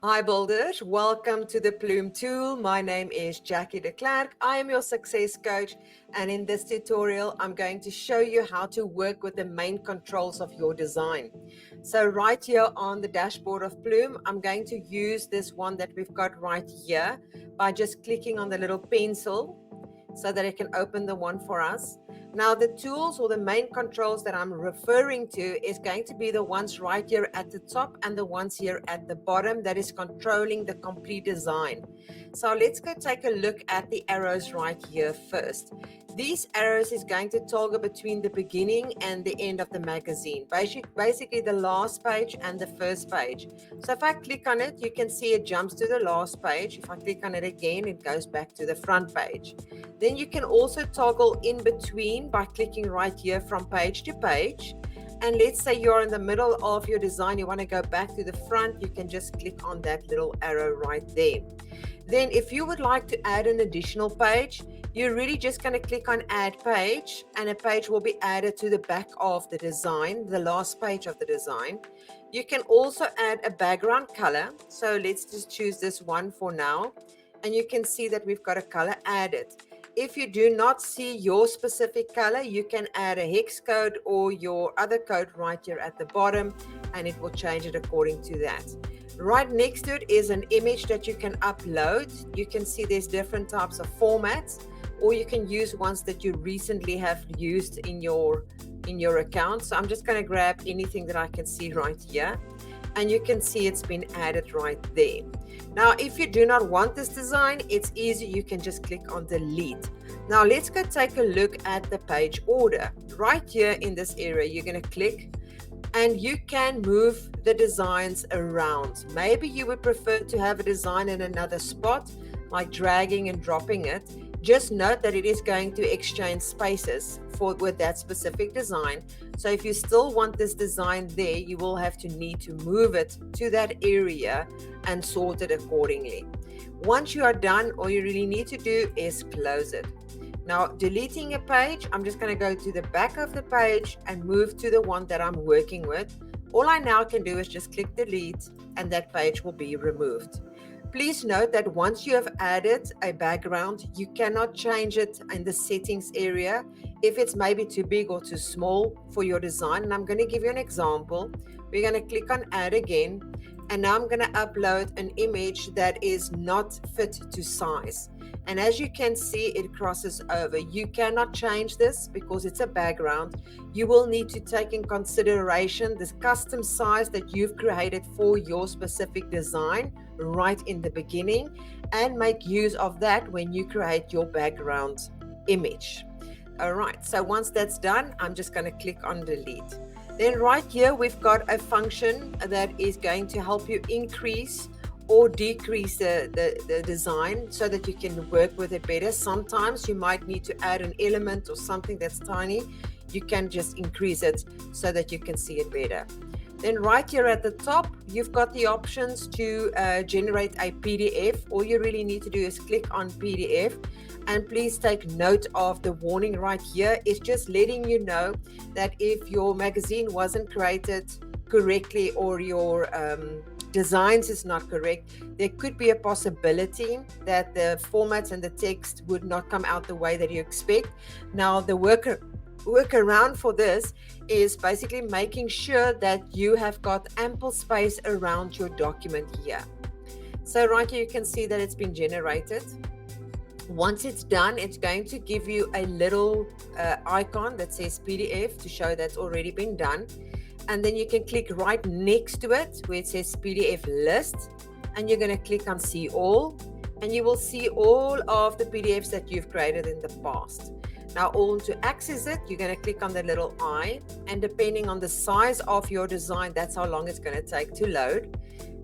Hi builders, welcome to the Plume tool. My name is Jackie de Klerk. I am your success coach, and in this tutorial I'm going to show you how to work with the main controls of your design. So right here on the dashboard of Plume, I'm going to use this one that we've got right here by just clicking on the little pencil so that it can open the one for us. Now the tools or the main controls that I'm referring to is going to be the ones right here at the top and the ones here at the bottom that is controlling the complete design. So let's go take a look at the arrows right here first. These arrows is going to toggle between the beginning and the end of the magazine, basically the last page and the first page. So if I click on it, you can see it jumps to the last page. If I click on it again, it goes back to the front page. Then you can also toggle in between by clicking right here from page to page. And let's say you're in the middle of your design, you want to go back to the front, you can just click on that little arrow right there. Then if you would like to add an additional page, you're really just going to click on add page, and a page will be added to the back of the design, the last page of the design. You can also add a background color. So let's just choose this one for now. And you can see that we've got a color added. If you do not see your specific color, you can add a hex code or your other code right here at the bottom, and it will change it according to that. Right next to it is an image that you can upload. You can see there's different types of formats, or you can use ones that you recently have used in your account. So I'm just going to grab anything that I can see right here, and you can see it's been added right there. Now, if you do not want this design, it's easy. You can just click on delete. Now, let's go take a look at the page order. Right here in this area, you're going to click and you can move the designs around. Maybe you would prefer to have a design in another spot, like dragging and dropping it. Just note that it is going to exchange spaces with that specific design. So if you still want this design there, you will have to need to move it to that area and sort it accordingly. Once you are done, all you really need to do is close it. Now, deleting a page, I'm just going to go to the back of the page and move to the one that I'm working with. All I now can do is just click delete, and that page will be removed. Please note that once you have added a background, you cannot change it in the settings area if it's maybe too big or too small for your design. And I'm going to give you an example. We're going to click on add again, and now I'm going to upload an image that is not fit to size. And as you can see, it crosses over. You cannot change this because it's a background. You will need to take in consideration this custom size that you've created for your specific design right in the beginning, and make use of that when you create your background image. All right, so once that's done, I'm just going to click on delete. Then right here, we've got a function that is going to help you increase or decrease the design so that you can work with it better. Sometimes you might need to add an element or something that's tiny. You can just increase it so that you can see it better. Then right here at the top, you've got the options to generate a PDF. All you really need to do is click on PDF. And please take note of the warning right here. It's just letting you know that if your magazine wasn't created correctly or your designs is not correct, there could be a possibility that the formats and the text would not come out the way that you expect. Now, the workaround for this is basically making sure that you have got ample space around your document here. So right here, you can see that it's been generated. Once it's done, it's going to give you a little icon that says PDF to show that's already been done. And then you can click right next to it where it says PDF list, and you're going to click on see all, and you will see all of the PDFs that you've created in the past. Now, to access it, you're going to click on the little eye, and depending on the size of your design, that's how long it's going to take to load.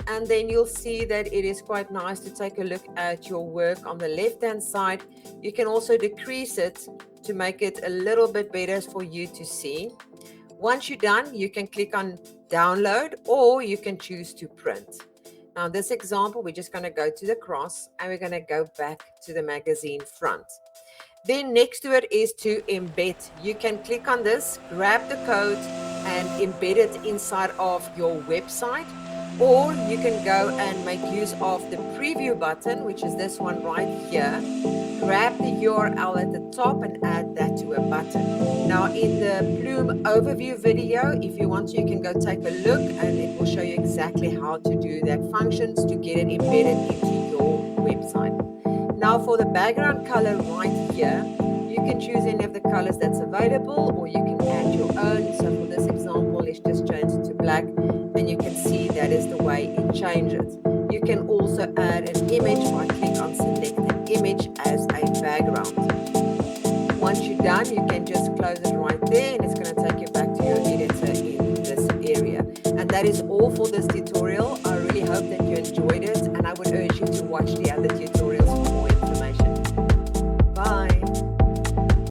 And then you'll see that it is quite nice to take a look at your work on the left-hand side. You can also decrease it to make it a little bit better for you to see. Once you're done, you can click on download, or you can choose to print. Now, in this example, we're just going to go to the cross, and we're going to go back to the magazine front. Then next to it is to embed. You can click on this, grab the code, and embed it inside of your website. Or you can go and make use of the preview button, which is this one right here. Grab the URL at the top and add that to a button. Now in the Plume overview video, if you want to, you can go take a look and it will show you exactly how to do that functions to get it embedded into your website. Now for the background color right here, you can choose any of the colors that's available, or you can add your own. So for this example, let's just change it to black, and you can see that is the way it changes. You can also add an image by click on select an image as a background. Once you're done, you can just close it right there, and it's going to take you back to your editor in this area. And that is all for this tutorial. I really hope that you enjoyed it, and I would urge you to watch the other